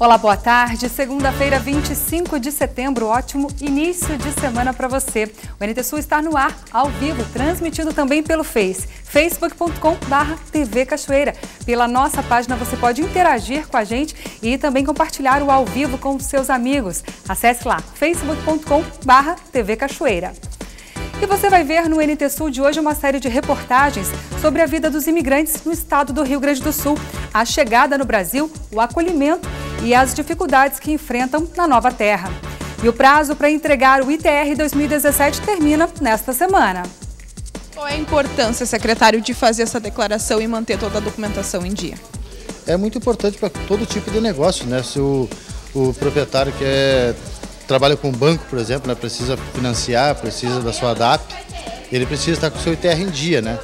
Olá, boa tarde. Segunda-feira, 25 de setembro, ótimo início de semana para você. O NT Sul está no ar, ao vivo, transmitido também pelo facebook.com/TV Cachoeira. Pela nossa página você pode interagir com a gente e também compartilhar o ao vivo com os seus amigos. Acesse lá, facebook.com/TV Cachoeira. E você vai ver no NT Sul de hoje uma série de reportagens sobre a vida dos imigrantes no estado do Rio Grande do Sul, a chegada no Brasil, o acolhimento e as dificuldades que enfrentam na nova terra. E o prazo para entregar o ITR 2017 termina nesta semana. Qual é a importância, secretário, de fazer essa declaração e manter toda a documentação em dia? É muito importante para todo tipo de negócio, né? Se o proprietário trabalha com banco, por exemplo, né? Precisa financiar, precisa da sua DAP, ele precisa estar com o seu ITR em dia, né?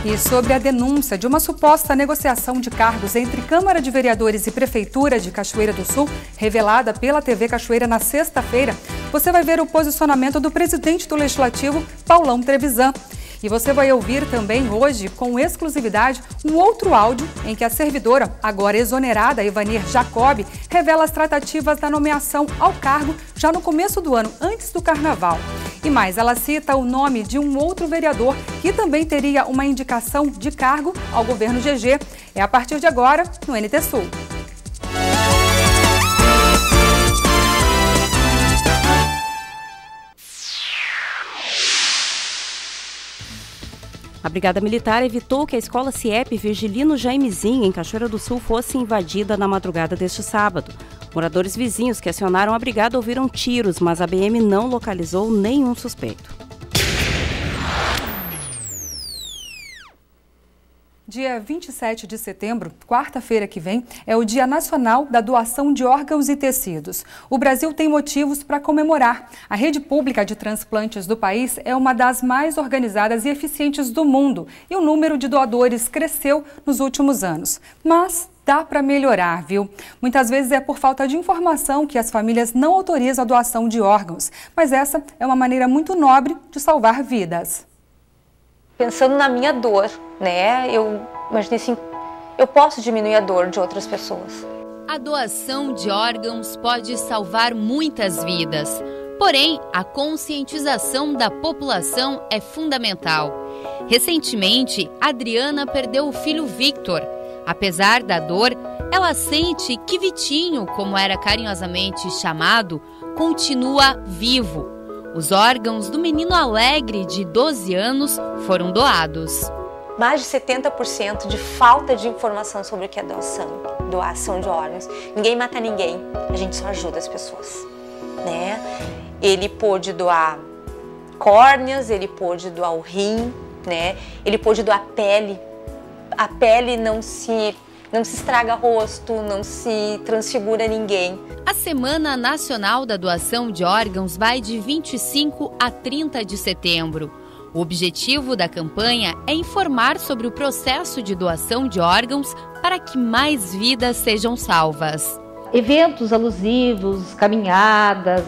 E sobre a denúncia de uma suposta negociação de cargos entre Câmara de Vereadores e Prefeitura de Cachoeira do Sul, revelada pela TV Cachoeira na sexta-feira, você vai ver o posicionamento do presidente do Legislativo, Paulão Trevisan. E você vai ouvir também hoje, com exclusividade, um outro áudio em que a servidora, agora exonerada, Ivanir Jacob, revela as tratativas da nomeação ao cargo já no começo do ano, antes do Carnaval. E mais, ela cita o nome de um outro vereador que também teria uma indicação de cargo ao governo GG. É a partir de agora, no NT Sul. A Brigada Militar evitou que a escola CIEP Virgilino Jaimezinho, em Cachoeira do Sul, fosse invadida na madrugada deste sábado. Moradores vizinhos que acionaram a brigada ouviram tiros, mas a BM não localizou nenhum suspeito. Dia 27 de setembro, quarta-feira que vem, é o Dia Nacional da Doação de Órgãos e Tecidos. O Brasil tem motivos para comemorar. A rede pública de transplantes do país é uma das mais organizadas e eficientes do mundo e o número de doadores cresceu nos últimos anos. Mas dá para melhorar, viu? Muitas vezes é por falta de informação que as famílias não autorizam a doação de órgãos. Mas essa é uma maneira muito nobre de salvar vidas. Pensando na minha dor, né? Eu imaginei assim, eu posso diminuir a dor de outras pessoas. A doação de órgãos pode salvar muitas vidas. Porém, a conscientização da população é fundamental. Recentemente, Adriana perdeu o filho Victor. Apesar da dor, ela sente que Vitinho, como era carinhosamente chamado, continua vivo. Os órgãos do menino Alegre, de 12 anos, foram doados. Mais de 70% de falta de informação sobre o que é doação de órgãos. Ninguém mata ninguém, a gente só ajuda as pessoas, né? Ele pôde doar córneas, ele pôde doar o rim, né? Ele pôde doar pele. A pele não se estraga rosto, não se transfigura ninguém. A Semana Nacional da Doação de Órgãos vai de 25 a 30 de setembro. O objetivo da campanha é informar sobre o processo de doação de órgãos para que mais vidas sejam salvas. Eventos alusivos, caminhadas,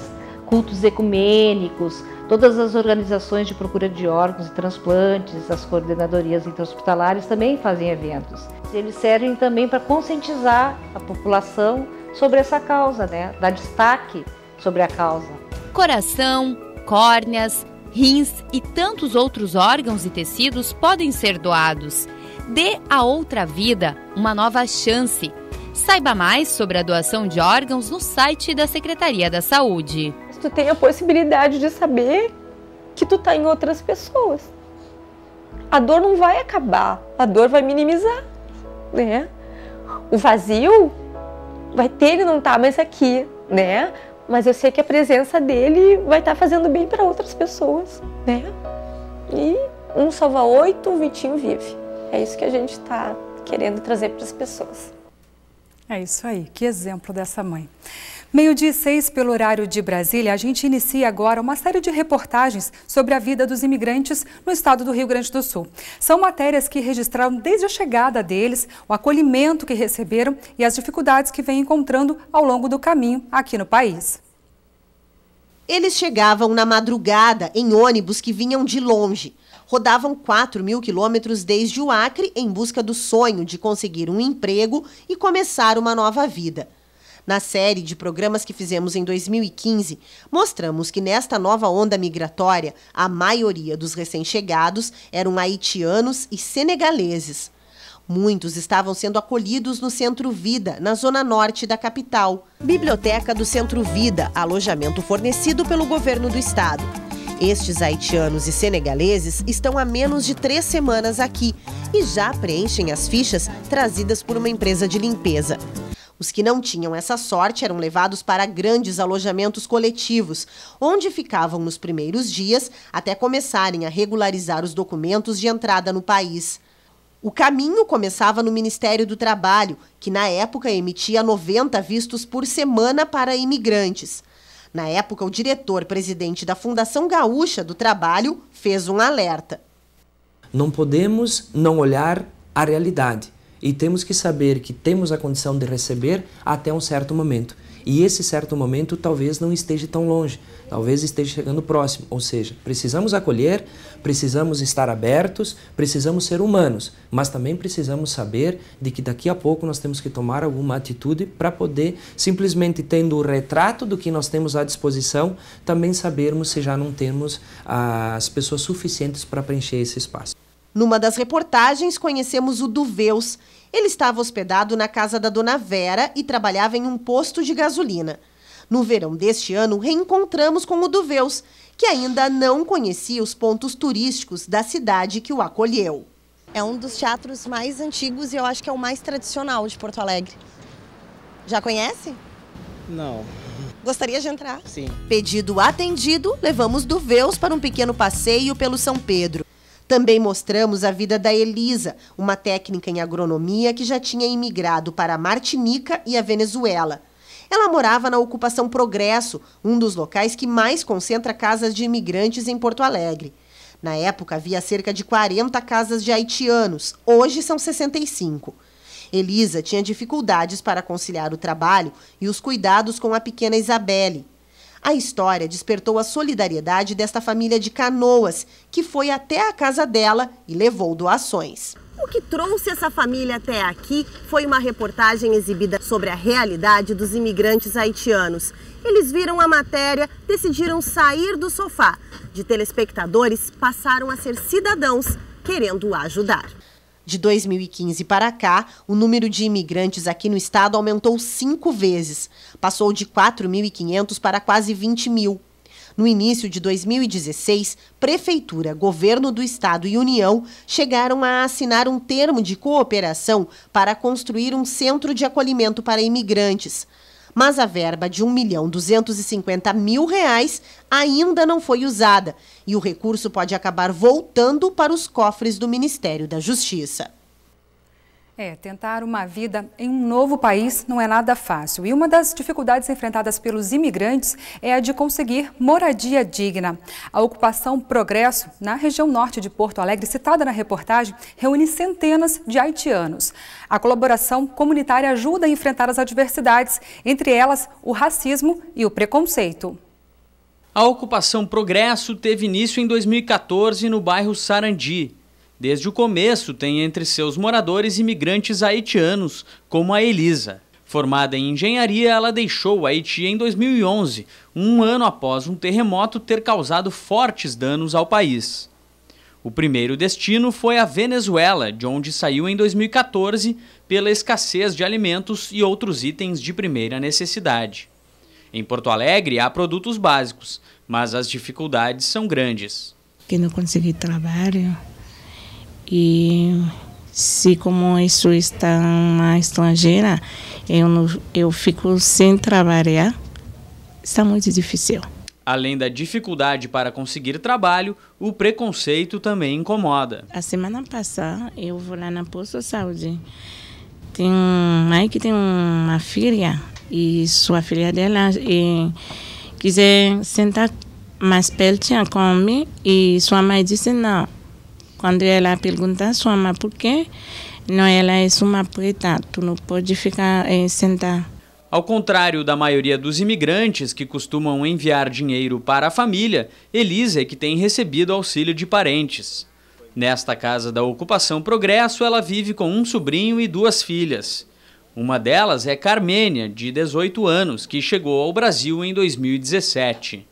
cultos ecumênicos, todas as organizações de procura de órgãos e transplantes, as coordenadorias interhospitalares também fazem eventos. Eles servem também para conscientizar a população sobre essa causa, né? Dar destaque sobre a causa. Coração, córneas, rins e tantos outros órgãos e tecidos podem ser doados. Dê a outra vida uma nova chance. Saiba mais sobre a doação de órgãos no site da Secretaria da Saúde. Tu tem a possibilidade de saber que tu tá em outras pessoas. A dor não vai acabar, a dor vai minimizar, né? O vazio vai ter, ele não tá mais aqui, né? Mas eu sei que a presença dele vai estar fazendo bem para outras pessoas, né? E um salva 8, o Vitinho vive. É isso que a gente está querendo trazer para as pessoas. É isso aí, que exemplo dessa mãe. 12:06 pelo horário de Brasília, a gente inicia agora uma série de reportagens sobre a vida dos imigrantes no estado do Rio Grande do Sul. São matérias que registraram desde a chegada deles, o acolhimento que receberam e as dificuldades que vêm encontrando ao longo do caminho aqui no país. Eles chegavam na madrugada em ônibus que vinham de longe. rodavam 4.000 quilômetros desde o Acre em busca do sonho de conseguir um emprego e começar uma nova vida. Na série de programas que fizemos em 2015, mostramos que nesta nova onda migratória, a maioria dos recém-chegados eram haitianos e senegaleses. Muitos estavam sendo acolhidos no Centro Vida, na zona norte da capital. Biblioteca do Centro Vida, alojamento fornecido pelo governo do estado. Estes haitianos e senegaleses estão há menos de 3 semanas aqui e já preenchem as fichas trazidas por uma empresa de limpeza. Os que não tinham essa sorte eram levados para grandes alojamentos coletivos, onde ficavam nos primeiros dias até começarem a regularizar os documentos de entrada no país. O caminho começava no Ministério do Trabalho, que na época emitia 90 vistos por semana para imigrantes. Na época, o diretor-presidente da Fundação Gaúcha do Trabalho fez um alerta. Não podemos não olhar a realidade. E temos que saber que temos a condição de receber até um certo momento. E esse certo momento talvez não esteja tão longe, talvez esteja chegando próximo. Ou seja, precisamos acolher, precisamos estar abertos, precisamos ser humanos, mas também precisamos saber de que daqui a pouco nós temos que tomar alguma atitude para poder, simplesmente tendo o retrato do que nós temos à disposição, também sabermos se já não temos as pessoas suficientes para preencher esse espaço. Numa das reportagens, conhecemos o Duveus. Ele estava hospedado na casa da dona Vera e trabalhava em um posto de gasolina. No verão deste ano, reencontramos com o Duveus, que ainda não conhecia os pontos turísticos da cidade que o acolheu. É um dos teatros mais antigos e eu acho que é o mais tradicional de Porto Alegre. Já conhece? Não. Gostaria de entrar? Sim. Pedido atendido, levamos Duveus para um pequeno passeio pelo São Pedro. Também mostramos a vida da Elisa, uma técnica em agronomia que já tinha imigrado para a Martinica e a Venezuela. Ela morava na Ocupação Progresso, um dos locais que mais concentra casas de imigrantes em Porto Alegre. Na época, havia cerca de 40 casas de haitianos, hoje são 65. Elisa tinha dificuldades para conciliar o trabalho e os cuidados com a pequena Isabelle. A história despertou a solidariedade desta família de Canoas, que foi até a casa dela e levou doações. O que trouxe essa família até aqui foi uma reportagem exibida sobre a realidade dos imigrantes haitianos. Eles viram a matéria, decidiram sair do sofá. De telespectadores, passaram a ser cidadãos, querendo ajudar. De 2015 para cá, o número de imigrantes aqui no estado aumentou 5 vezes. Passou de 4.500 para quase 20.000. No início de 2016, Prefeitura, Governo do Estado e União chegaram a assinar um termo de cooperação para construir um centro de acolhimento para imigrantes. Mas a verba de R$1.250.000 ainda não foi usada e o recurso pode acabar voltando para os cofres do Ministério da Justiça. Tentar uma vida em um novo país não é nada fácil. E uma das dificuldades enfrentadas pelos imigrantes é a de conseguir moradia digna. A Ocupação Progresso, na região norte de Porto Alegre, citada na reportagem, reúne centenas de haitianos. A colaboração comunitária ajuda a enfrentar as adversidades, entre elas o racismo e o preconceito. A Ocupação Progresso teve início em 2014 no bairro Sarandi. Desde o começo, tem entre seus moradores imigrantes haitianos, como a Elisa. Formada em engenharia, ela deixou o Haiti em 2011, um ano após um terremoto ter causado fortes danos ao país. O primeiro destino foi a Venezuela, de onde saiu em 2014 pela escassez de alimentos e outros itens de primeira necessidade. Em Porto Alegre, há produtos básicos, mas as dificuldades são grandes. Que não consegui trabalho. E se como isso está na estrangeira, eu fico sem trabalhar, está muito difícil. Além da dificuldade para conseguir trabalho, o preconceito também incomoda. A semana passada, eu vou lá na posto de saúde. Tem mãe que tem uma filha, e sua filha dela quiser sentar mais pertinho comigo, e sua mãe disse não. Quando ela pergunta a sua mãe por quê, não, ela é uma preta, tu não pode ficar sentar. Ao contrário da maioria dos imigrantes que costumam enviar dinheiro para a família, Elisa é que tem recebido auxílio de parentes. Nesta casa da Ocupação Progresso, ela vive com um sobrinho e 2 filhas. Uma delas é Carmênia, de 18 anos, que chegou ao Brasil em 2017.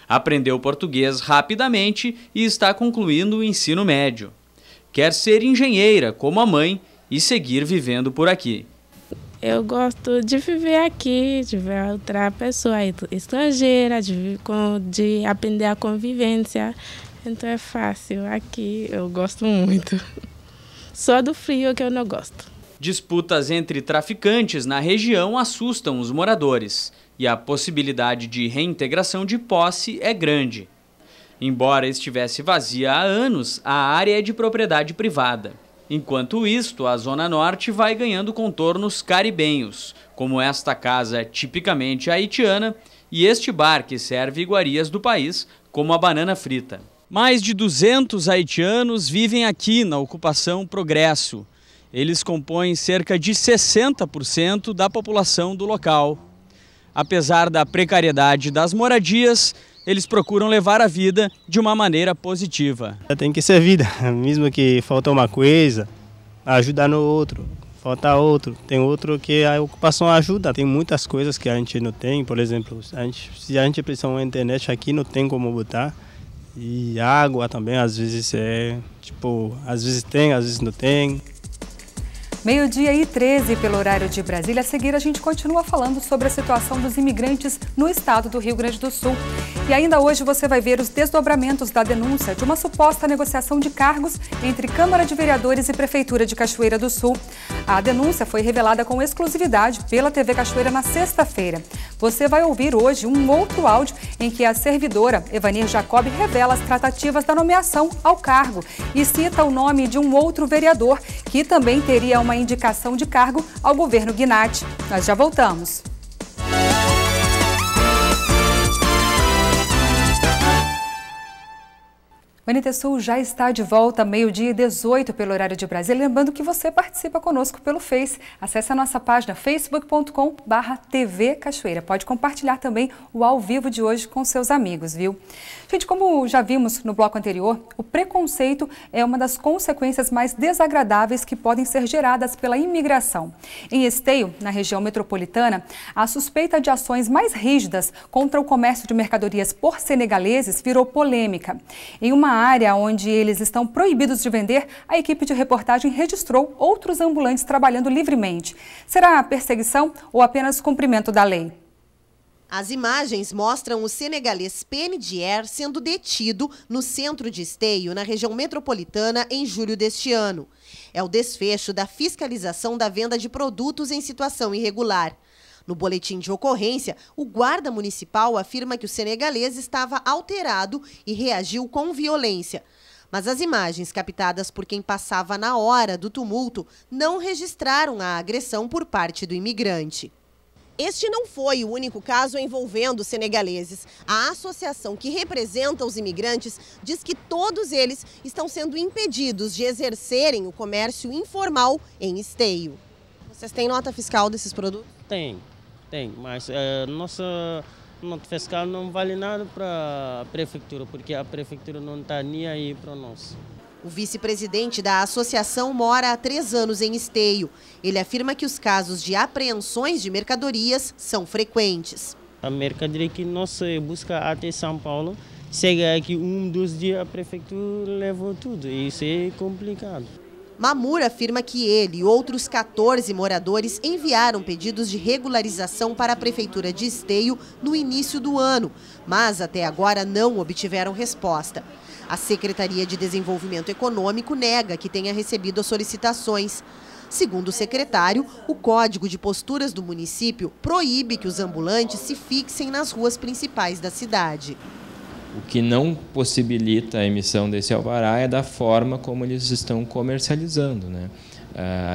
Aprendeu português rapidamente e está concluindo o ensino médio. Quer ser engenheira, como a mãe, e seguir vivendo por aqui. Eu gosto de viver aqui, de ver outra pessoa estrangeira, de aprender a convivência. Então é fácil. Aqui eu gosto muito. Só do frio que eu não gosto. Disputas entre traficantes na região assustam os moradores e a possibilidade de reintegração de posse é grande. Embora estivesse vazia há anos, a área é de propriedade privada. Enquanto isto, a Zona Norte vai ganhando contornos caribenhos, como esta casa tipicamente haitiana e este bar que serve iguarias do país, como a banana frita. Mais de 200 haitianos vivem aqui na Ocupação Progresso. Eles compõem cerca de 60% da população do local. Apesar da precariedade das moradias, eles procuram levar a vida de uma maneira positiva. Tem que ser vida, mesmo que falta uma coisa, ajudar no outro, falta outro. Tem outro que a ocupação ajuda, tem muitas coisas que a gente não tem, por exemplo, se a gente precisar de uma internet aqui, não tem como botar. E água também, às vezes às vezes tem, às vezes não tem. 12h13 pelo horário de Brasília. A seguir, a gente continua falando sobre a situação dos imigrantes no estado do Rio Grande do Sul. E ainda hoje você vai ver os desdobramentos da denúncia de uma suposta negociação de cargos entre Câmara de Vereadores e Prefeitura de Cachoeira do Sul. A denúncia foi revelada com exclusividade pela TV Cachoeira na sexta-feira. Você vai ouvir hoje um outro áudio em que a servidora Evanir Jacob revela as tratativas da nomeação ao cargo e cita o nome de um outro vereador que também teria uma indicação de cargo ao governo Gnatti. Nós já voltamos. O NT Sul já está de volta, 12h18 pelo horário de Brasília. Lembrando que você participa conosco pelo Face. Acesse a nossa página facebook.com/TV Cachoeira. Pode compartilhar também o ao vivo de hoje com seus amigos, viu? Gente, como já vimos no bloco anterior, o preconceito é uma das consequências mais desagradáveis que podem ser geradas pela imigração. Em Esteio, na região metropolitana, a suspeita de ações mais rígidas contra o comércio de mercadorias por senegaleses virou polêmica. Em uma área onde eles estão proibidos de vender, a equipe de reportagem registrou outros ambulantes trabalhando livremente. Será perseguição ou apenas cumprimento da lei? As imagens mostram o senegalês Pene Dier sendo detido no centro de Esteio, na região metropolitana, em julho deste ano. É o desfecho da fiscalização da venda de produtos em situação irregular. No boletim de ocorrência, o guarda municipal afirma que o senegalês estava alterado e reagiu com violência. Mas as imagens captadas por quem passava na hora do tumulto não registraram a agressão por parte do imigrante. Este não foi o único caso envolvendo senegaleses. A associação que representa os imigrantes diz que todos eles estão sendo impedidos de exercerem o comércio informal em Esteio. Vocês têm nota fiscal desses produtos? Tem, mas nossa nota fiscal não vale nada para a prefeitura, porque a prefeitura não está nem aí para nós. O vice-presidente da associação mora há 3 anos em Esteio. Ele afirma que os casos de apreensões de mercadorias são frequentes. A mercadoria que nós busca até São Paulo, chega aqui 2 dias, a prefeitura levou tudo. Isso é complicado. Mamur afirma que ele e outros 14 moradores enviaram pedidos de regularização para a Prefeitura de Esteio no início do ano, mas até agora não obtiveram resposta. A Secretaria de Desenvolvimento Econômico nega que tenha recebido as solicitações. Segundo o secretário, o Código de Posturas do município proíbe que os ambulantes se fixem nas ruas principais da cidade. O que não possibilita a emissão desse alvará é da forma como eles estão comercializando, né?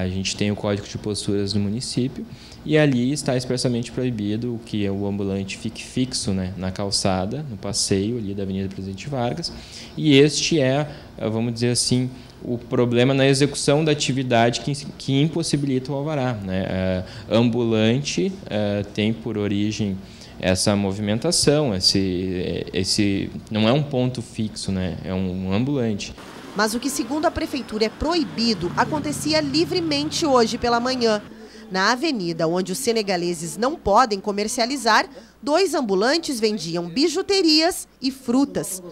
A gente tem o Código de Posturas do município e ali está expressamente proibido que o ambulante fique fixo, né, na calçada, no passeio ali da Avenida Presidente Vargas. E este é, vamos dizer assim, o problema na execução da atividade que impossibilita o alvará, né? Ambulante tem por origem essa movimentação, esse não é um ponto fixo, né? É um ambulante. Mas o que, segundo a prefeitura, é proibido, acontecia livremente hoje pela manhã. Na avenida onde os senegaleses não podem comercializar, 2 ambulantes vendiam bijuterias e frutas.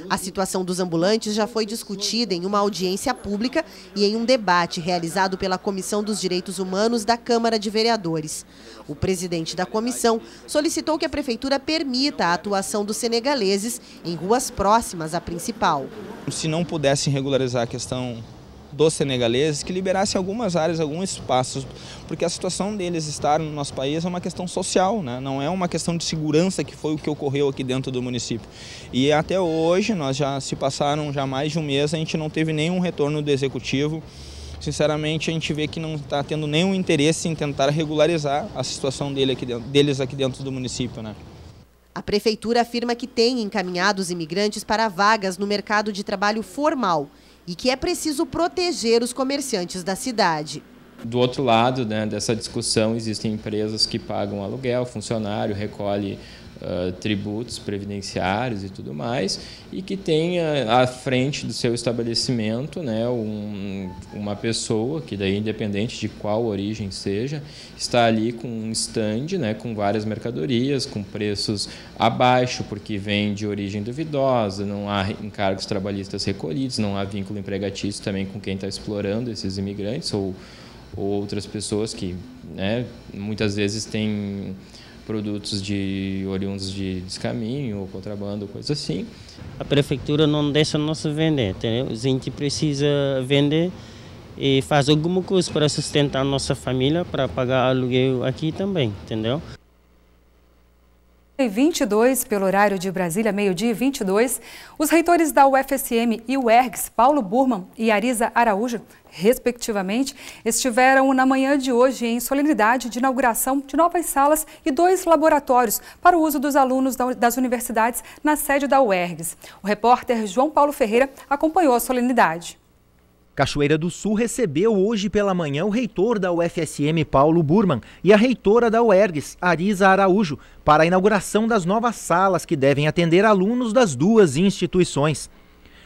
A situação dos ambulantes já foi discutida em uma audiência pública e em um debate realizado pela Comissão dos Direitos Humanos da Câmara de Vereadores. O presidente da comissão solicitou que a prefeitura permita a atuação dos senegaleses em ruas próximas à principal. Se não pudessem regularizar a questão dos senegaleses, que liberassem algumas áreas, alguns espaços, porque a situação deles estar no nosso país é uma questão social, né? Não é uma questão de segurança, que foi o que ocorreu aqui dentro do município. E até hoje, nós já se passaram já mais de um mês, a gente não teve nenhum retorno do executivo. Sinceramente, a gente vê que não está tendo nenhum interesse em tentar regularizar a situação deles aqui dentro do município, né? A prefeitura afirma que tem encaminhado os imigrantes para vagas no mercado de trabalho formal e que é preciso proteger os comerciantes da cidade. Do outro lado, né, dessa discussão, existem empresas que pagam aluguel, funcionário, recolhe tributos previdenciários e tudo mais, e que tem à frente do seu estabelecimento, né, uma pessoa que daí, independente de qual origem seja, está ali com um stand, né, com várias mercadorias, com preços abaixo, porque vem de origem duvidosa, não há encargos trabalhistas recolhidos, não há vínculo empregatício também com quem está explorando esses imigrantes ou outras pessoas que, né, muitas vezes têm produtos oriundos de descaminho ou contrabando, coisa assim. A prefeitura não deixa nós vender, entendeu? A gente precisa vender e fazer alguma coisa para sustentar nossa família, para pagar aluguel aqui também, entendeu? 22, pelo horário de Brasília, meio-dia 22, os reitores da UFSM e UERGS, Paulo Burman e Arisa Araújo, respectivamente, estiveram na manhã de hoje em solenidade de inauguração de novas salas e 2 laboratórios para o uso dos alunos das universidades na sede da UERGS. O repórter João Paulo Ferreira acompanhou a solenidade. Cachoeira do Sul recebeu hoje pela manhã o reitor da UFSM, Paulo Burman, e a reitora da UERGS, Arisa Araújo, para a inauguração das novas salas que devem atender alunos das 2 instituições.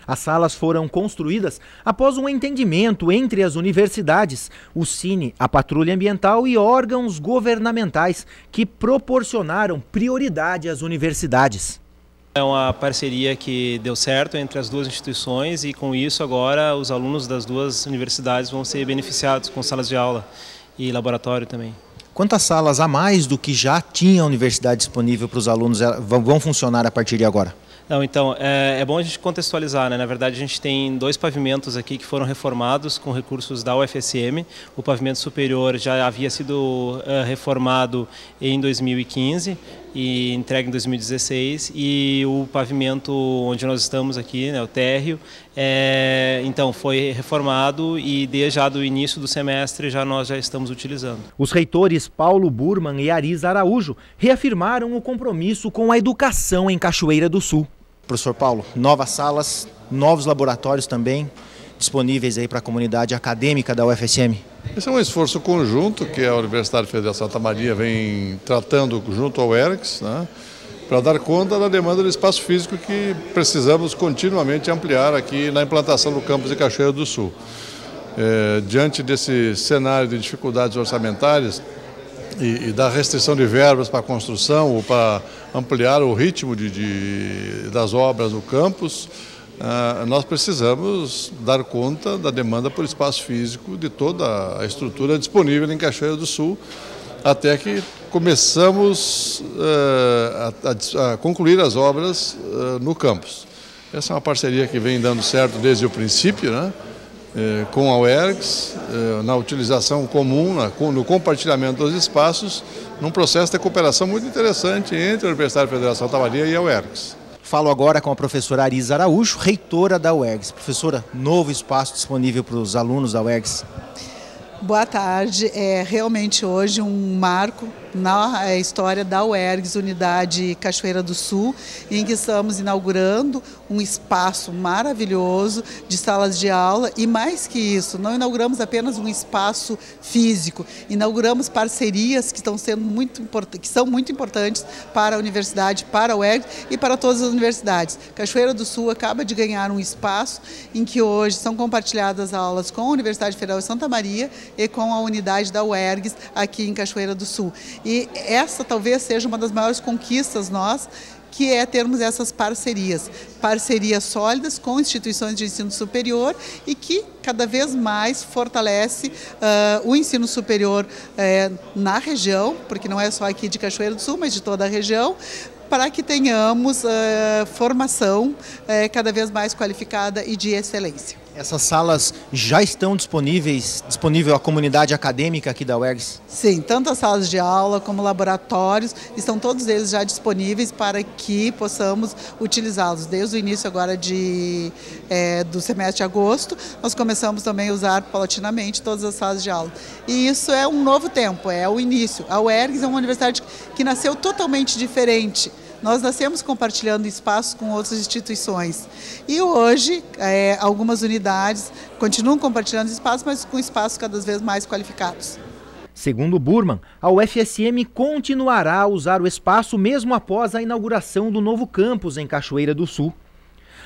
As salas foram construídas após um entendimento entre as universidades, o Cine, a Patrulha Ambiental e órgãos governamentais que proporcionaram prioridade às universidades. É uma parceria que deu certo entre as 2 instituições e, com isso, agora os alunos das 2 universidades vão ser beneficiados com salas de aula e laboratório também. Quantas salas a mais do que já tinha a universidade disponível para os alunos vão funcionar a partir de agora? Não, então, é bom a gente contextualizar, né? Na verdade, a gente tem 2 pavimentos aqui que foram reformados com recursos da UFSM. O pavimento superior já havia sido reformado em 2015 e entregue em 2016. E o pavimento onde nós estamos aqui, né, o térreo, então foi reformado e desde já do início do semestre nós já estamos utilizando. Os reitores Paulo Burman e Arisa Araújo reafirmaram o compromisso com a educação em Cachoeira do Sul. Professor Paulo, novas salas, novos laboratórios também disponíveis aí para a comunidade acadêmica da UFSM? Esse é um esforço conjunto que a Universidade Federal de Santa Maria vem tratando junto ao UERGS, né, para dar conta da demanda do espaço físico que precisamos continuamente ampliar aqui na implantação do campus de Cachoeira do Sul. Diante desse cenário de dificuldades orçamentárias e da restrição de verbas para a construção ou para ampliar o ritmo das obras no campus, nós precisamos dar conta da demanda por espaço físico de toda a estrutura disponível em Cachoeira do Sul, até que começamos a concluir as obras no campus. Essa é uma parceria que vem dando certo desde o princípio, né? Com a UERGS, na utilização comum, no compartilhamento dos espaços, num processo de cooperação muito interessante entre a Universidade Federal de Santa Maria e a UERGS. Falo agora com a professora Arisa Araújo, reitora da UERGS. Professora, novo espaço disponível para os alunos da UERGS. Boa tarde. É realmente hoje um marco na história da UERGS, Unidade Cachoeira do Sul, em que estamos inaugurando um espaço maravilhoso de salas de aula e, mais que isso, não inauguramos apenas um espaço físico, inauguramos parcerias que estão sendo que são muito importantes para a universidade, para a UERGS e para todas as universidades. Cachoeira do Sul acaba de ganhar um espaço em que hoje são compartilhadas aulas com a Universidade Federal de Santa Maria e com a unidade da UERGS aqui em Cachoeira do Sul. E essa talvez seja uma das maiores conquistas nossas, que é termos essas parcerias sólidas com instituições de ensino superior e que cada vez mais fortalece o ensino superior na região, porque não é só aqui de Cachoeira do Sul, mas de toda a região, para que tenhamos formação cada vez mais qualificada e de excelência. Essas salas já estão disponível à comunidade acadêmica aqui da UERGS? Sim, tanto as salas de aula como laboratórios, estão todos eles já disponíveis para que possamos utilizá-los. Desde o início agora do semestre de agosto, nós começamos também a usar paulatinamente todas as salas de aula. E isso é um novo tempo, é o início. A UERGS é uma universidade que nasceu totalmente diferente. Nós nascemos compartilhando espaços com outras instituições e hoje algumas unidades continuam compartilhando espaços, mas com espaços cada vez mais qualificados. Segundo Burman, a UFSM continuará a usar o espaço mesmo após a inauguração do novo campus em Cachoeira do Sul.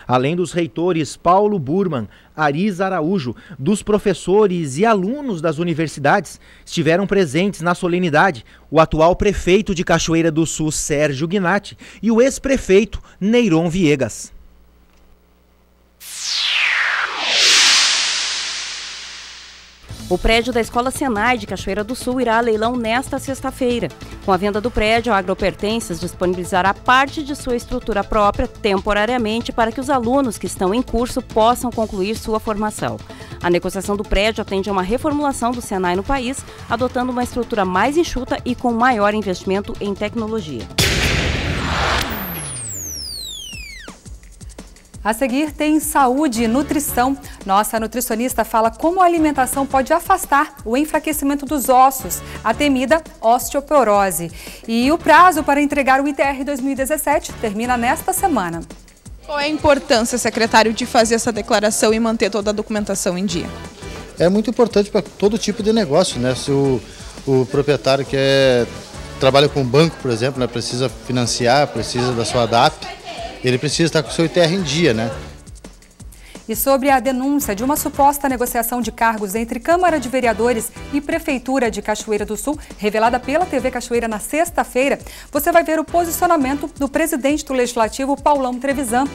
Além dos reitores Paulo Burman, Arisa Araújo, dos professores e alunos das universidades, estiveram presentes na solenidade o atual prefeito de Cachoeira do Sul, Sérgio Gnatti, e o ex-prefeito Neyron Viegas. O prédio da Escola Senai de Cachoeira do Sul irá a leilão nesta sexta-feira. Com a venda do prédio, a Agropertences disponibilizará parte de sua estrutura própria temporariamente para que os alunos que estão em curso possam concluir sua formação. A negociação do prédio atende a uma reformulação do Senai no país, adotando uma estrutura mais enxuta e com maior investimento em tecnologia. A seguir tem saúde e nutrição. Nossa nutricionista fala como a alimentação pode afastar o enfraquecimento dos ossos, a temida osteoporose. E o prazo para entregar o ITR 2017 termina nesta semana. Qual é a importância, secretário, de fazer essa declaração e manter toda a documentação em dia? É muito importante para todo tipo de negócio, né? Se o proprietário que trabalha com banco, por exemplo, né, precisa financiar, precisa da sua DAP, ele precisa estar com o seu ITR em dia, né? E sobre a denúncia de uma suposta negociação de cargos entre Câmara de Vereadores e Prefeitura de Cachoeira do Sul, revelada pela TV Cachoeira na sexta-feira, você vai ver o posicionamento do presidente do Legislativo, Paulão Trevisan.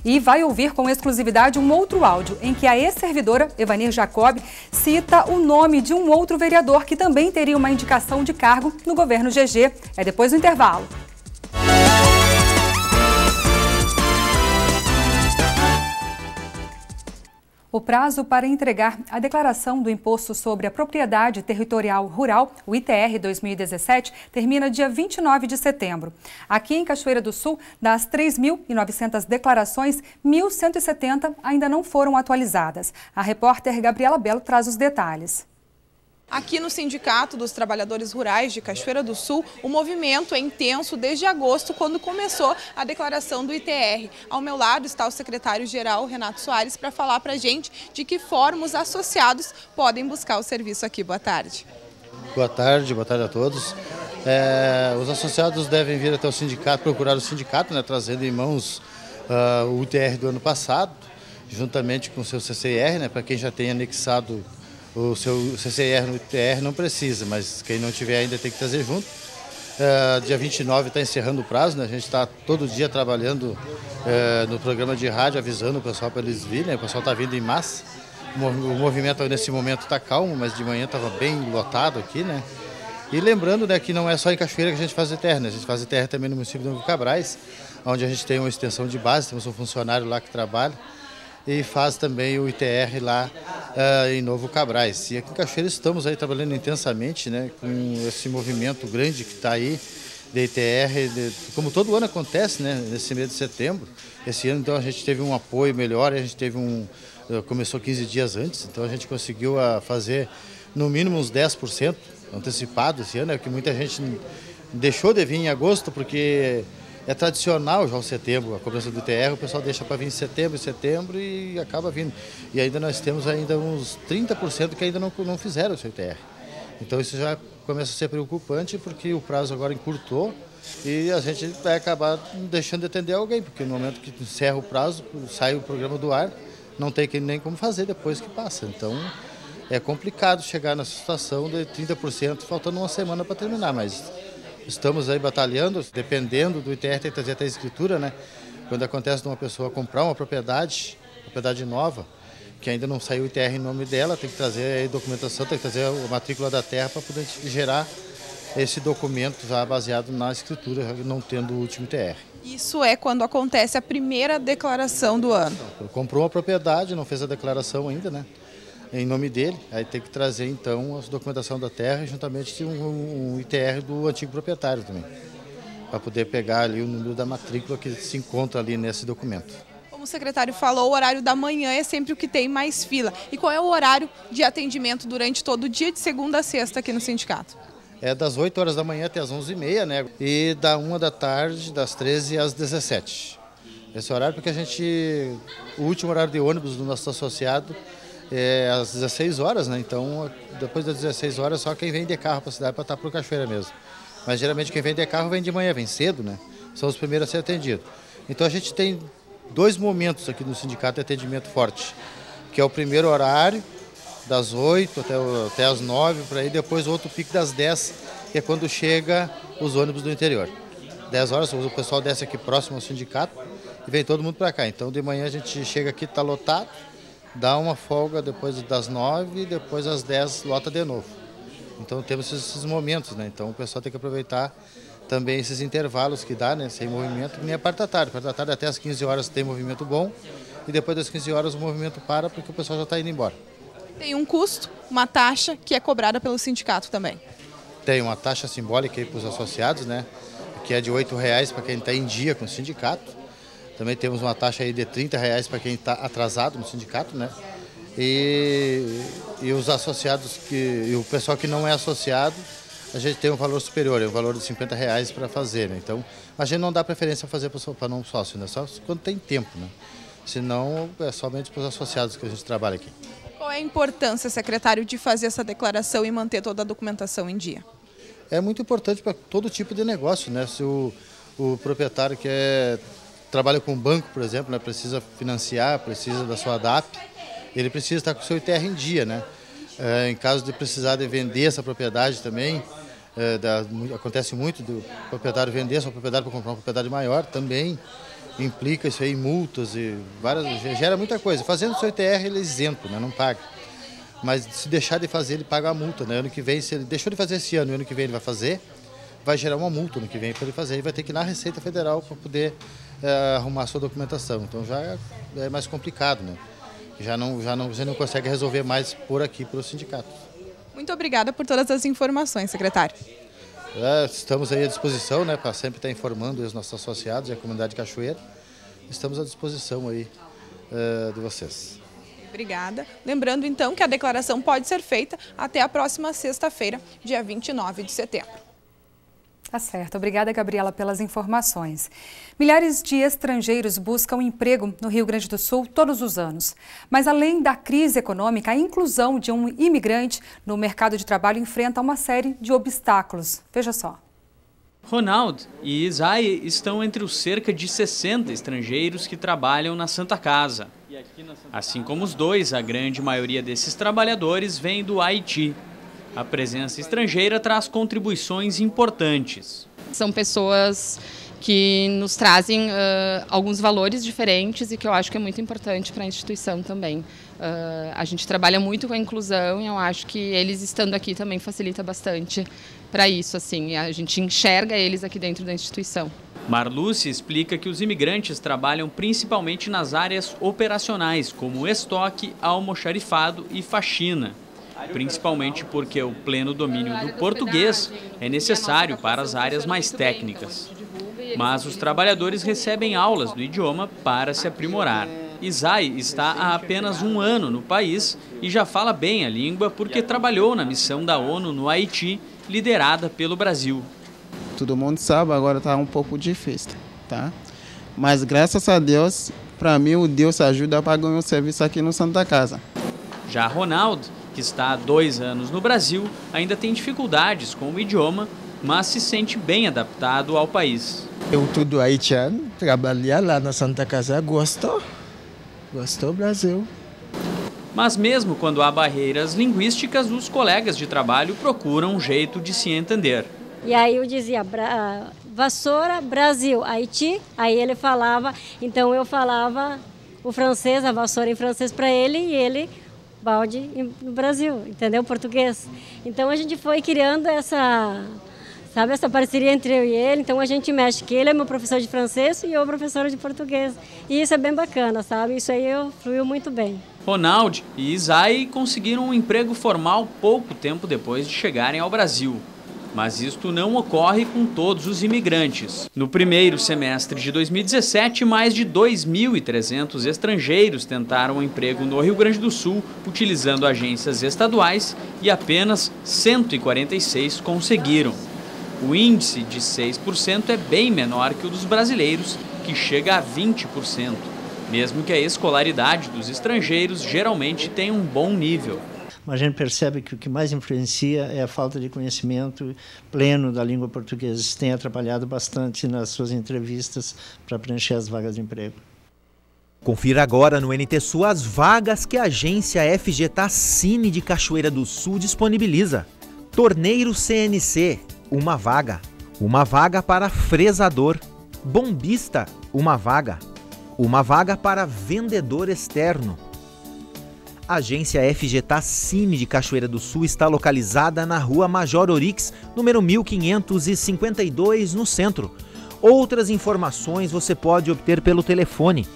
E vai ouvir com exclusividade um outro áudio em que a ex-servidora Evanir Jacob cita o nome de um outro vereador que também teria uma indicação de cargo no governo GG. É depois do intervalo. O prazo para entregar a declaração do Imposto sobre a Propriedade Territorial Rural, o ITR 2017, termina dia 29 de setembro. Aqui em Cachoeira do Sul, das 3.900 declarações, 1.170 ainda não foram atualizadas. A repórter Gabriela Belo traz os detalhes. Aqui no Sindicato dos Trabalhadores Rurais de Cachoeira do Sul, o movimento é intenso desde agosto, quando começou a declaração do ITR. Ao meu lado está o secretário-geral, Renato Soares, para falar para a gente de que forma os associados podem buscar o serviço aqui. Boa tarde. Boa tarde a todos. Os associados devem vir até o sindicato, procurar o sindicato, né, trazendo em mãos o ITR do ano passado, juntamente com o seu CCR, né, para quem já tem anexado o seu CCR no ITR não precisa, mas quem não tiver ainda tem que trazer junto. Dia 29 está encerrando o prazo, né? A gente está todo dia trabalhando no programa de rádio, avisando o pessoal para eles virem, né? O pessoal está vindo em massa. O movimento nesse momento está calmo, mas de manhã estava bem lotado aqui, né? E lembrando, né, que não é só em Cachoeira que a gente faz ITR, né? A gente faz ITR também no município de Novo Cabrais, onde a gente tem uma extensão de base, temos um funcionário lá que trabalha, e faz também o ITR lá em Novo Cabrais. E aqui em Cachoeira estamos aí trabalhando intensamente, né, com esse movimento grande que está aí de ITR, como todo ano acontece, né, nesse mês de setembro. Esse ano, então, a gente teve um apoio melhor, a gente teve começou 15 dias antes, então a gente conseguiu fazer no mínimo uns 10% antecipado esse ano, é que muita gente deixou de vir em agosto porque é tradicional já o setembro, a cobrança do ITR, o pessoal deixa para vir em setembro e acaba vindo. E ainda nós temos ainda uns 30% que ainda não fizeram o seu ITR. Então isso já começa a ser preocupante porque o prazo agora encurtou e a gente vai acabar deixando de atender alguém, porque no momento que encerra o prazo, sai o programa do ar, não tem nem como fazer depois que passa. Então é complicado chegar nessa situação de 30% faltando uma semana para terminar, mas estamos aí batalhando, dependendo do ITR, tem que trazer até a escritura, né? Quando acontece de uma pessoa comprar uma propriedade nova, que ainda não saiu o ITR em nome dela, tem que trazer a documentação, tem que trazer a matrícula da terra para poder gerar esse documento já baseado na escritura, não tendo o último ITR. Isso é quando acontece a primeira declaração do ano. Comprou uma propriedade, não fez a declaração ainda, né? Em nome dele, aí tem que trazer então a documentação da terra e juntamente um ITR do antigo proprietário também, para poder pegar ali o número da matrícula que se encontra ali nesse documento. Como o secretário falou, o horário da manhã é sempre o que tem mais fila. E qual é o horário de atendimento durante todo o dia, de segunda a sexta aqui no sindicato? É das 8 horas da manhã até as 11h30, né? E da 1 da tarde, das 13 às 17. Esse horário porque o último horário de ônibus do nosso associado é às 16 horas, né? Então, depois das 16 horas, só quem vem de carro para a cidade para estar por Cachoeira mesmo. Mas geralmente quem vem de carro vem de manhã, vem cedo, né? São os primeiros a ser atendidos. Então a gente tem 2 momentos aqui no sindicato de atendimento forte, que é o primeiro horário, das 8 até as 9, por aí, depois outro pico das 10, que é quando chega os ônibus do interior. 10 horas, o pessoal desce aqui próximo ao sindicato e vem todo mundo para cá. Então de manhã a gente chega aqui, está lotado, dá uma folga depois das 9 e depois às 10 lota de novo. Então temos esses momentos, né? Então o pessoal tem que aproveitar também esses intervalos que dá, né? Sem movimento, nem a parte da tarde. A parte da tarde até às 15 horas tem movimento bom e depois das 15 horas o movimento para porque o pessoal já está indo embora. Tem um custo, uma taxa que é cobrada pelo sindicato também. Tem uma taxa simbólica aí para os associados, né? Que é de R$ 8,00 para quem está em dia com o sindicato. Também temos uma taxa aí de R$ 30,00 para quem está atrasado no sindicato, né? E os associados, e o pessoal que não é associado, a gente tem um valor superior, é um valor de R$ 50,00 para fazer, né? Então, a gente não dá preferência a fazer para não sócio, né? Só quando tem tempo, né? Senão, é somente para os associados que a gente trabalha aqui. Qual é a importância, secretário, de fazer essa declaração e manter toda a documentação em dia? É muito importante para todo tipo de negócio, né? Se o proprietário trabalha com banco, por exemplo, né? Precisa financiar, precisa da sua DAP, ele precisa estar com o seu ITR em dia, né? Em caso de precisar de vender essa propriedade também, acontece muito do proprietário vender sua propriedade para comprar uma propriedade maior, também implica isso aí em multas e gera muita coisa. Fazendo o seu ITR ele é isento, né? Não paga. Mas se deixar de fazer ele paga a multa, né? Ano que vem, se ele deixou de fazer esse ano e ano que vem ele vai gerar uma multa ano que vem para ele fazer e vai ter que ir na Receita Federal para poder arrumar a sua documentação. Então já é mais complicado, né? Você não consegue resolver mais por aqui, pelo sindicato. Muito obrigada por todas as informações, secretário. Estamos aí à disposição, né, para sempre estar informando os nossos associados e a comunidade de Cachoeira. Estamos à disposição aí de vocês. Obrigada. Lembrando então que a declaração pode ser feita até a próxima sexta-feira, dia 29 de setembro. Tá certo. Obrigada, Gabriela, pelas informações. Milhares de estrangeiros buscam emprego no Rio Grande do Sul todos os anos. Mas, além da crise econômica, a inclusão de um imigrante no mercado de trabalho enfrenta uma série de obstáculos. Veja só. Ronaldo e Isai estão entre os cerca de 60 estrangeiros que trabalham na Santa Casa. Assim como os dois, a grande maioria desses trabalhadores vem do Haiti. A presença estrangeira traz contribuições importantes. São pessoas que nos trazem alguns valores diferentes e que eu acho que é muito importante para a instituição também. A gente trabalha muito com a inclusão e eu acho que eles estando aqui também facilita bastante para isso, assim. A gente enxerga eles aqui dentro da instituição. Marluce explica que os imigrantes trabalham principalmente nas áreas operacionais, como estoque, almoxarifado e faxina. Principalmente porque o pleno domínio do português é necessário para as áreas mais técnicas. Mas os trabalhadores recebem aulas do idioma para se aprimorar. Isai está há apenas 1 ano no país e já fala bem a língua porque trabalhou na missão da ONU no Haiti, liderada pelo Brasil. Todo mundo sabe, agora está um pouco difícil, tá? Mas graças a Deus, para mim o Deus ajuda para ganhar um serviço aqui no Santa Casa. Já Ronaldo, que está há 2 anos no Brasil, ainda tem dificuldades com o idioma, mas se sente bem adaptado ao país. Eu tudo haitiano, trabalhar lá na Santa Casa, gostou do Brasil. Mas mesmo quando há barreiras linguísticas, os colegas de trabalho procuram um jeito de se entender. E aí eu dizia, vassoura, Brasil, Haiti, aí ele falava, então eu falava o francês, a vassoura em francês para ele e ele balde no Brasil, entendeu? Português. Então a gente foi criando essa parceria entre eu e ele, então a gente mexe, que ele é meu professor de francês e eu professora de português. E isso é bem bacana, sabe? Isso aí fluiu muito bem. Ronaldo e Isai conseguiram um emprego formal pouco tempo depois de chegarem ao Brasil. Mas isto não ocorre com todos os imigrantes. No primeiro semestre de 2017, mais de 2.300 estrangeiros tentaram um emprego no Rio Grande do Sul, utilizando agências estaduais, e apenas 146 conseguiram. O índice de 6% é bem menor que o dos brasileiros, que chega a 20%, mesmo que a escolaridade dos estrangeiros geralmente tenha um bom nível. Mas a gente percebe que o que mais influencia é a falta de conhecimento pleno da língua portuguesa. Isso tem atrapalhado bastante nas suas entrevistas para preencher as vagas de emprego. Confira agora no NT Sul as vagas que a agência FGTA Cine de Cachoeira do Sul disponibiliza. Torneiro CNC, uma vaga. Uma vaga para fresador. Bombista, uma vaga. Uma vaga para vendedor externo. A agência FGTA Cine de Cachoeira do Sul está localizada na Rua Major Orix, número 1552, no centro. Outras informações você pode obter pelo telefone.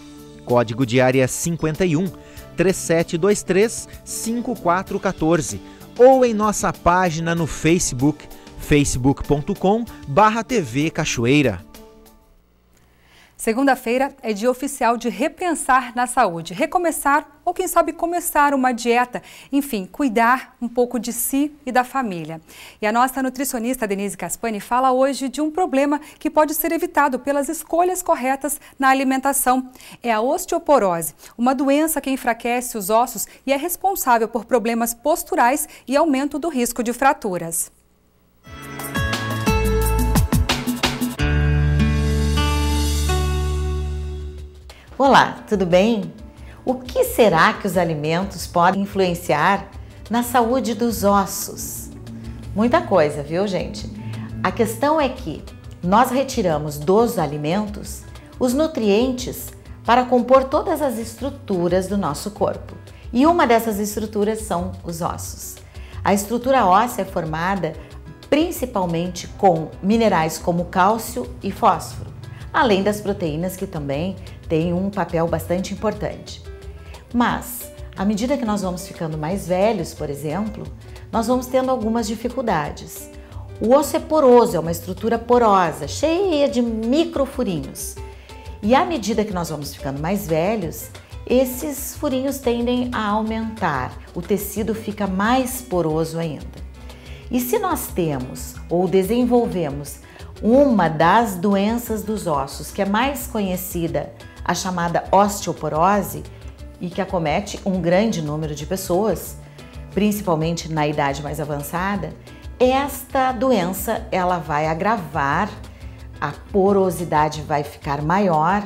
Código de área 51 3723 5414 ou em nossa página no Facebook, facebook.com/TV Cachoeira. Segunda-feira é dia oficial de repensar na saúde, recomeçar ou quem sabe começar uma dieta, enfim, cuidar um pouco de si e da família. E a nossa nutricionista Denise Caspani fala hoje de um problema que pode ser evitado pelas escolhas corretas na alimentação. É a osteoporose, uma doença que enfraquece os ossos e é responsável por problemas posturais e aumento do risco de fraturas. Olá, tudo bem? O que será que os alimentos podem influenciar na saúde dos ossos? Muita coisa, viu, gente? A questão é que nós retiramos dos alimentos os nutrientes para compor todas as estruturas do nosso corpo. E uma dessas estruturas são os ossos. A estrutura óssea é formada principalmente com minerais como cálcio e fósforo, além das proteínas que também têm um papel bastante importante. Mas, à medida que nós vamos ficando mais velhos, por exemplo, nós vamos tendo algumas dificuldades. O osso é poroso, é uma estrutura porosa, cheia de microfurinhos. E à medida que nós vamos ficando mais velhos, esses furinhos tendem a aumentar, o tecido fica mais poroso ainda. E se nós temos ou desenvolvemos uma das doenças dos ossos, que é mais conhecida, a chamada osteoporose, e que acomete um grande número de pessoas, principalmente na idade mais avançada, esta doença ela vai agravar, a porosidade vai ficar maior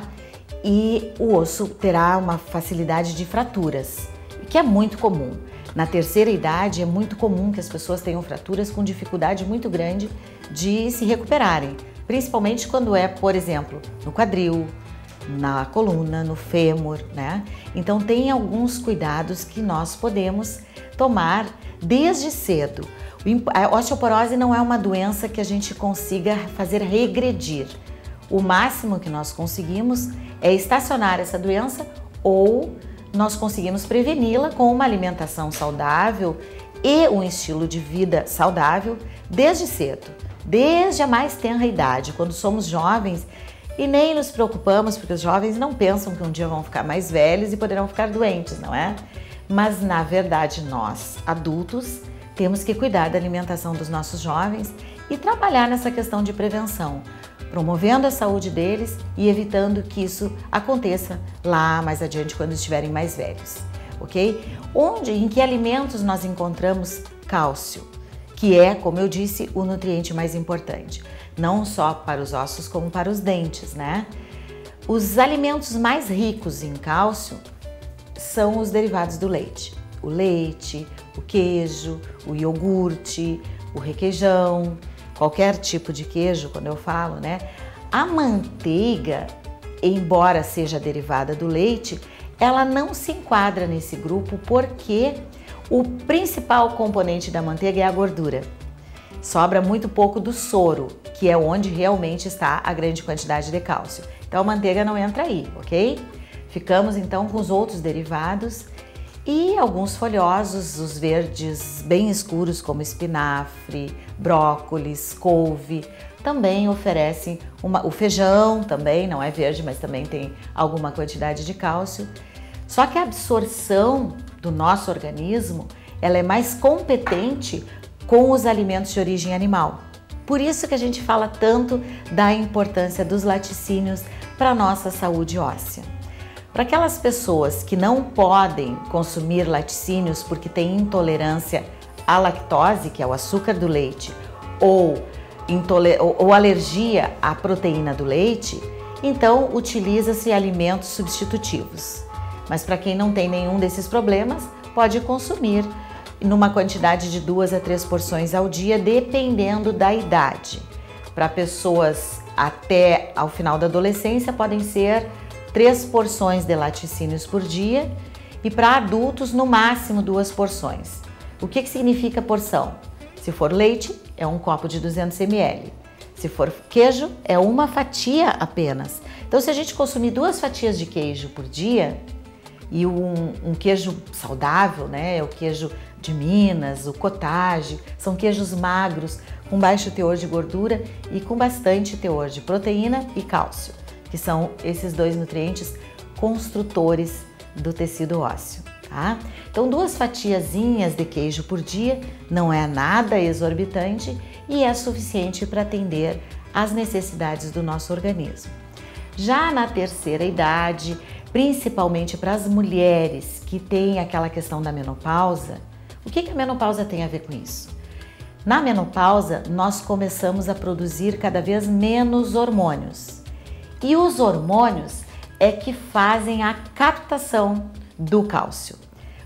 e o osso terá uma facilidade de fraturas, que é muito comum. Na terceira idade é muito comum que as pessoas tenham fraturas com dificuldade muito grande de se recuperarem, principalmente quando é, por exemplo, no quadril, na coluna, no fêmur, né? Então tem alguns cuidados que nós podemos tomar desde cedo. A osteoporose não é uma doença que a gente consiga fazer regredir. O máximo que nós conseguimos é estacionar essa doença ou nós conseguimos preveni-la com uma alimentação saudável e um estilo de vida saudável desde cedo, desde a mais tenra idade. Quando somos jovens, E nem nos preocupamos, porque os jovens não pensam que um dia vão ficar mais velhos e poderão ficar doentes, não é? Mas, na verdade, nós, adultos, temos que cuidar da alimentação dos nossos jovens e trabalhar nessa questão de prevenção, promovendo a saúde deles e evitando que isso aconteça lá mais adiante, quando estiverem mais velhos, ok? Em que alimentos nós encontramos cálcio, que é, como eu disse, o nutriente mais importante, não só para os ossos como para os dentes, né? Os alimentos mais ricos em cálcio são os derivados do leite. O leite, o queijo, o iogurte, o requeijão, qualquer tipo de queijo, quando eu falo, né? A manteiga, embora seja derivada do leite, ela não se enquadra nesse grupo porque o principal componente da manteiga é a gordura. Sobra muito pouco do soro, que é onde realmente está a grande quantidade de cálcio. Então a manteiga não entra aí, ok? Ficamos então com os outros derivados e alguns folhosos, os verdes bem escuros como espinafre, brócolis, couve, também oferecem o feijão também, não é verde, mas também tem alguma quantidade de cálcio. Só que a absorção do nosso organismo, ela é mais competente com os alimentos de origem animal. Por isso que a gente fala tanto da importância dos laticínios para a nossa saúde óssea. Para aquelas pessoas que não podem consumir laticínios porque têm intolerância à lactose, que é o açúcar do leite, ou alergia à proteína do leite, então utiliza-se alimentos substitutivos. Mas para quem não tem nenhum desses problemas, pode consumir numa quantidade de 2 a 3 porções ao dia, dependendo da idade. Para pessoas até ao final da adolescência, podem ser 3 porções de laticínios por dia e para adultos, no máximo 2 porções. O que significa porção? Se for leite, é um copo de 200 ml. Se for queijo, é uma fatia apenas. Então, se a gente consumir 2 fatias de queijo por dia, e um queijo saudável, né? O queijo de Minas, o cottage, são queijos magros, com baixo teor de gordura e com bastante teor de proteína e cálcio, que são esses 2 nutrientes construtores do tecido ósseo, tá? Então, 2 fatiazinhas de queijo por dia não é nada exorbitante e é suficiente para atender às necessidades do nosso organismo. Já na terceira idade, principalmente para as mulheres que têm aquela questão da menopausa, o que a menopausa tem a ver com isso? Na menopausa, nós começamos a produzir cada vez menos hormônios. E os hormônios é que fazem a captação do cálcio.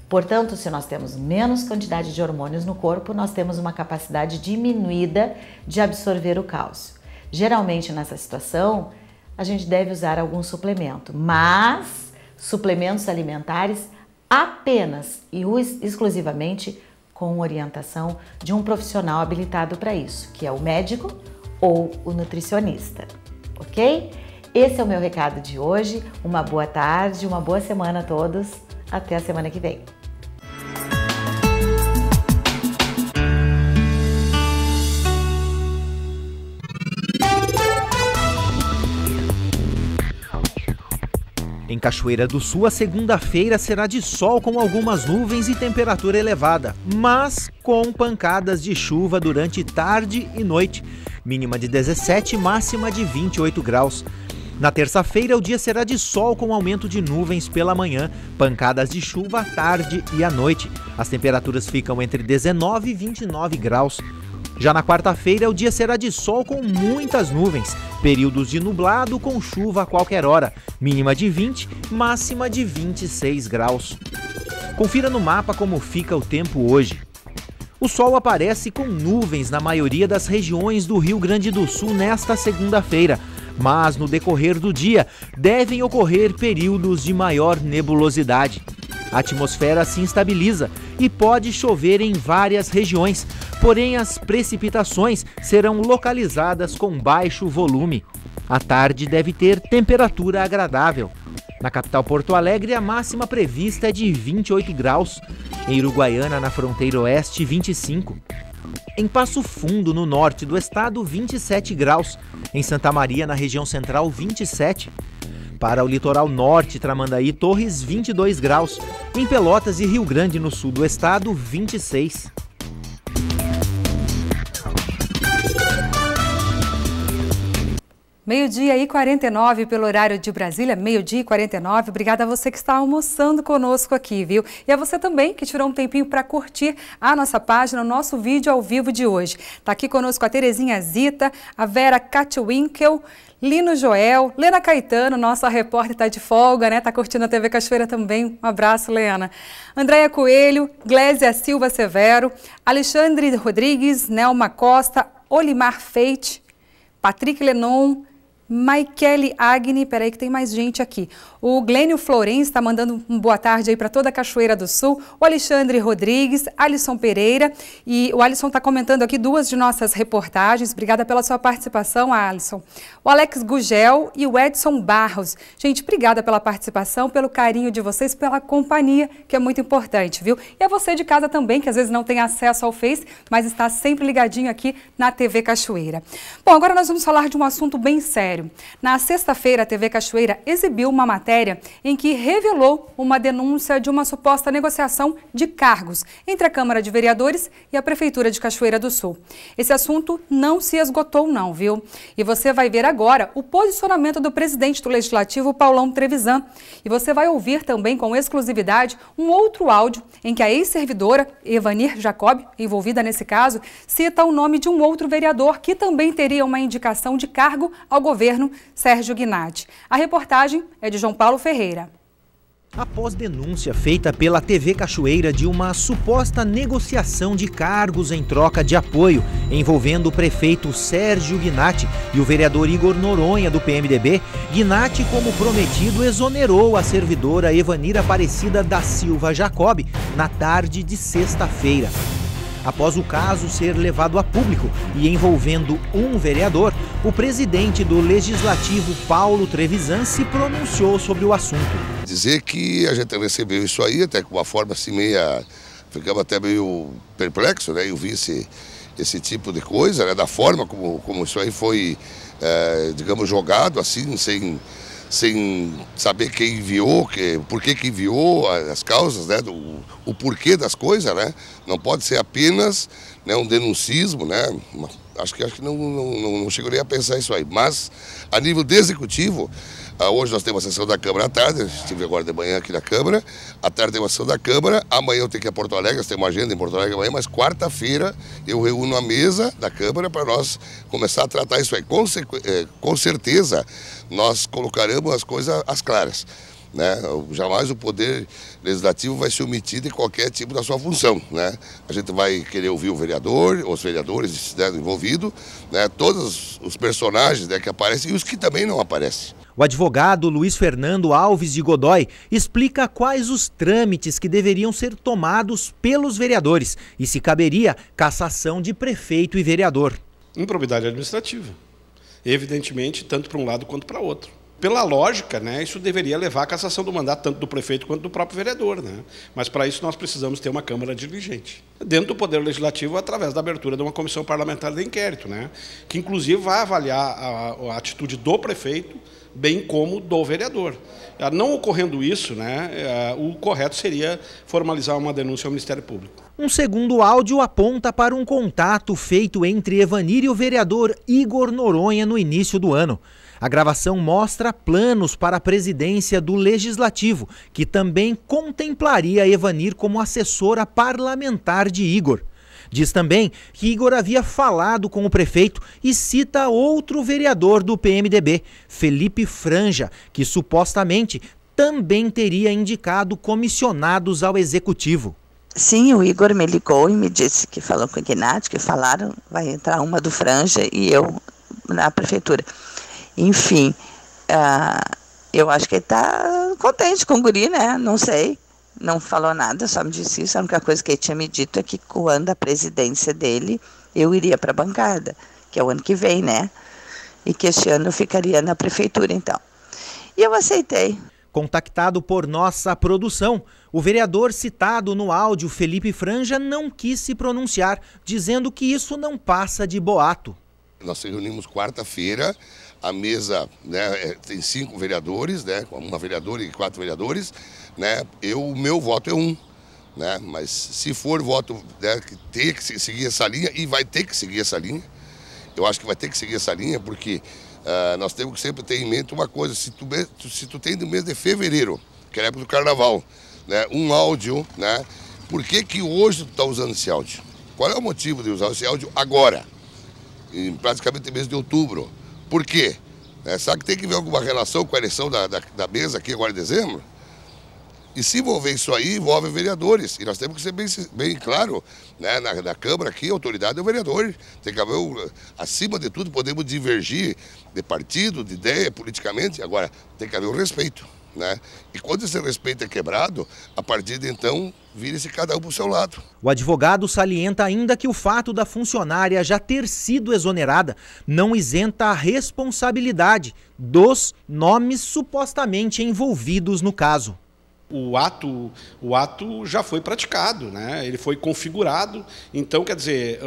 Portanto, se nós temos menos quantidade de hormônios no corpo, nós temos uma capacidade diminuída de absorver o cálcio. Geralmente, nessa situação, a gente deve usar algum suplemento, mas suplementos alimentares apenas e exclusivamente com orientação de um profissional habilitado para isso, que é o médico ou o nutricionista, ok? Esse é o meu recado de hoje. Uma boa tarde, uma boa semana a todos. Até a semana que vem. Em Cachoeira do Sul, a segunda-feira será de sol com algumas nuvens e temperatura elevada, mas com pancadas de chuva durante tarde e noite, mínima de 17, máxima de 28 graus. Na terça-feira, o dia será de sol com aumento de nuvens pela manhã, pancadas de chuva à tarde e à noite. As temperaturas ficam entre 19 e 29 graus. Já na quarta-feira, o dia será de sol com muitas nuvens, períodos de nublado com chuva a qualquer hora, mínima de 20, máxima de 26 graus. Confira no mapa como fica o tempo hoje. O sol aparece com nuvens na maioria das regiões do Rio Grande do Sul nesta segunda-feira, mas no decorrer do dia devem ocorrer períodos de maior nebulosidade. A atmosfera se instabiliza e pode chover em várias regiões, porém as precipitações serão localizadas com baixo volume. À tarde deve ter temperatura agradável. Na capital Porto Alegre, a máxima prevista é de 28 graus. Em Uruguaiana, na fronteira oeste, 25. Em Passo Fundo, no norte do estado, 27 graus. Em Santa Maria, na região central, 27. Para o litoral norte, Tramandaí, Torres, 22 graus. Em Pelotas e Rio Grande, no sul do estado, 26. Meio-dia e 49 pelo horário de Brasília, meio-dia e 49. Obrigada a você que está almoçando conosco aqui, viu? E a você também que tirou um tempinho para curtir a nossa página, o nosso vídeo ao vivo de hoje. Está aqui conosco a Terezinha Zita, a Vera Katwinkel, Lino Joel, Lena Caetano, nossa repórter está de folga, né? Está curtindo a TV Cachoeira também. Um abraço, Lena. Andréia Coelho, Glésia Silva Severo, Alexandre Rodrigues, Nelma Costa, Olimar Feite, Patrick Lenon, Maikele Agni, peraí que tem mais gente aqui. O Glênio Florencio está mandando uma boa tarde aí para toda a Cachoeira do Sul. O Alexandre Rodrigues, Alisson Pereira, e o Alisson está comentando aqui duas de nossas reportagens. Obrigada pela sua participação, Alisson. O Alex Gugel e o Edson Barros. Gente, obrigada pela participação, pelo carinho de vocês, pela companhia, que é muito importante, viu? E a você de casa também, que às vezes não tem acesso ao Face, mas está sempre ligadinho aqui na TV Cachoeira. Bom, agora nós vamos falar de um assunto bem sério. Na sexta-feira, a TV Cachoeira exibiu uma matéria em que revelou uma denúncia de uma suposta negociação de cargos entre a Câmara de Vereadores e a Prefeitura de Cachoeira do Sul. Esse assunto não se esgotou não, viu? E você vai ver agora o posicionamento do presidente do Legislativo, Paulão Trevisan. E você vai ouvir também com exclusividade um outro áudio em que a ex-servidora Evanir Jacob, envolvida nesse caso, cita o nome de um outro vereador que também teria uma indicação de cargo ao governo, Sérgio Gnatti. A reportagem é de João Paulo Ferreira. Após denúncia feita pela TV Cachoeira de uma suposta negociação de cargos em troca de apoio envolvendo o prefeito Sérgio Gnatti e o vereador Igor Noronha do PMDB, Gnatti, como prometido, exonerou a servidora Evanir Aparecida da Silva Jacob na tarde de sexta-feira. Após o caso ser levado a público e envolvendo um vereador, o presidente do Legislativo, Paulo Trevisan, se pronunciou sobre o assunto. Dizer que a gente recebeu isso aí, até com uma forma assim meia... Ficamos até meio perplexo, né? Eu vi esse tipo de coisa, né? Da forma como isso aí foi, digamos, jogado, assim, sem saber quem enviou, por que enviou, as causas, né, o porquê das coisas, né? Não pode ser apenas, né, um denuncismo, né? Acho que não chegaria a pensar isso aí. Mas, a nível de executivo, hoje nós temos a sessão da Câmara à tarde, estive agora de manhã aqui na Câmara, à tarde tem uma sessão da Câmara, amanhã eu tenho que ir a Porto Alegre, nós temos uma agenda em Porto Alegre amanhã, mas quarta-feira eu reúno a mesa da Câmara para nós começar a tratar isso aí. Com certeza, nós colocaremos as coisas às claras, né? Jamais o Poder Legislativo vai se omitir de qualquer tipo da sua função, né? A gente vai querer ouvir o vereador, os vereadores, né, envolvidos, né, todos os personagens, né, que aparecem e os que também não aparecem. O advogado Luiz Fernando Alves de Godoy explica quais os trâmites que deveriam ser tomados pelos vereadores e se caberia cassação de prefeito e vereador. Improbidade administrativa, evidentemente, tanto para um lado quanto para outro. Pela lógica, né, isso deveria levar à cassação do mandato tanto do prefeito quanto do próprio vereador, né? Mas para isso nós precisamos ter uma Câmara diligente. Dentro do Poder Legislativo, através da abertura de uma comissão parlamentar de inquérito, né? Que inclusive vai avaliar a atitude do prefeito, bem como do vereador. Não ocorrendo isso, né, o correto seria formalizar uma denúncia ao Ministério Público. Um segundo áudio aponta para um contato feito entre Evanir e o vereador Igor Noronha no início do ano. A gravação mostra planos para a presidência do Legislativo, que também contemplaria Evanir como assessora parlamentar de Igor. Diz também que Igor havia falado com o prefeito e cita outro vereador do PMDB, Felipe Franja, que supostamente também teria indicado comissionados ao executivo. Sim, o Igor me ligou e me disse que falou com o Gnatti, que falaram, vai entrar uma do Franja e eu na prefeitura. Enfim, eu acho que ele está contente com o guri, né? Não sei. Não falou nada, só me disse isso. A única coisa que ele tinha me dito é que quando a presidência dele, eu iria para a bancada, que é o ano que vem, né? E que este ano eu ficaria na prefeitura, então. E eu aceitei. Contactado por nossa produção, o vereador citado no áudio, Felipe Franja, não quis se pronunciar, dizendo que isso não passa de boato. Nós nos reunimos quarta-feira, a mesa, né, tem 5 vereadores, né, uma vereadora e 4 vereadores, né, o meu voto é 1. Né, mas se for voto, né, que tem que seguir essa linha, e vai ter que seguir essa linha, eu acho que vai ter que seguir essa linha, porque nós temos que sempre ter em mente uma coisa: se tu tem no mês de fevereiro, que é a época do carnaval, né, um áudio, né, por que hoje tu está usando esse áudio? Qual é o motivo de usar esse áudio agora, em praticamente mês de outubro? Por quê? Sabe que tem que ver alguma relação com a eleição da mesa aqui agora em dezembro? E se envolver isso aí, envolve vereadores. E nós temos que ser bem claro, né, na Câmara aqui, a autoridade é o vereador. Tem que haver, acima de tudo, podemos divergir de partido, de ideia, politicamente. Agora, tem que haver o respeito. Né? E quando esse respeito é quebrado, a partir de então, vira-se cada um para o seu lado. O advogado salienta ainda que o fato da funcionária já ter sido exonerada não isenta a responsabilidade dos nomes supostamente envolvidos no caso. O ato já foi praticado, né? Ele foi configurado, então, quer dizer,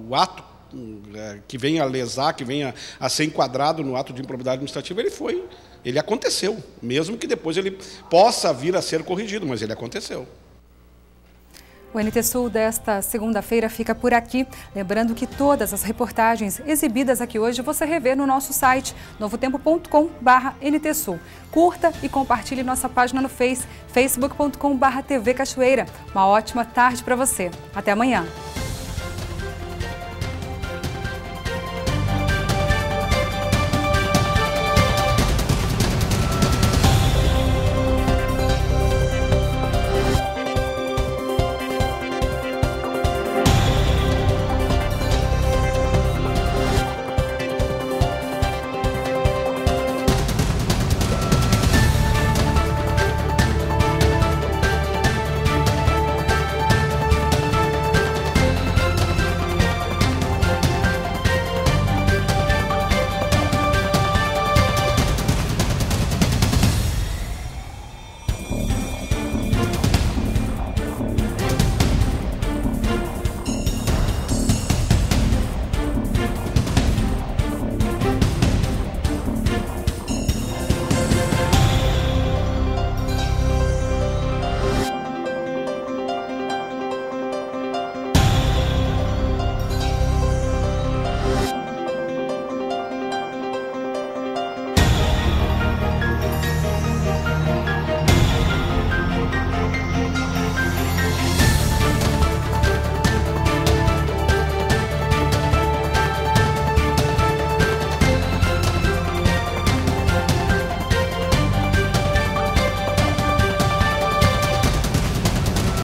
o ato que venha a lesar, que venha a ser enquadrado no ato de improbidade administrativa, ele aconteceu, mesmo que depois ele possa vir a ser corrigido, mas ele aconteceu. O NT Sul desta segunda-feira fica por aqui. Lembrando que todas as reportagens exibidas aqui hoje você revê no nosso site novotempo.com/NTSul. Curta e compartilhe nossa página no Facebook.com/TV Cachoeira. Uma ótima tarde para você. Até amanhã.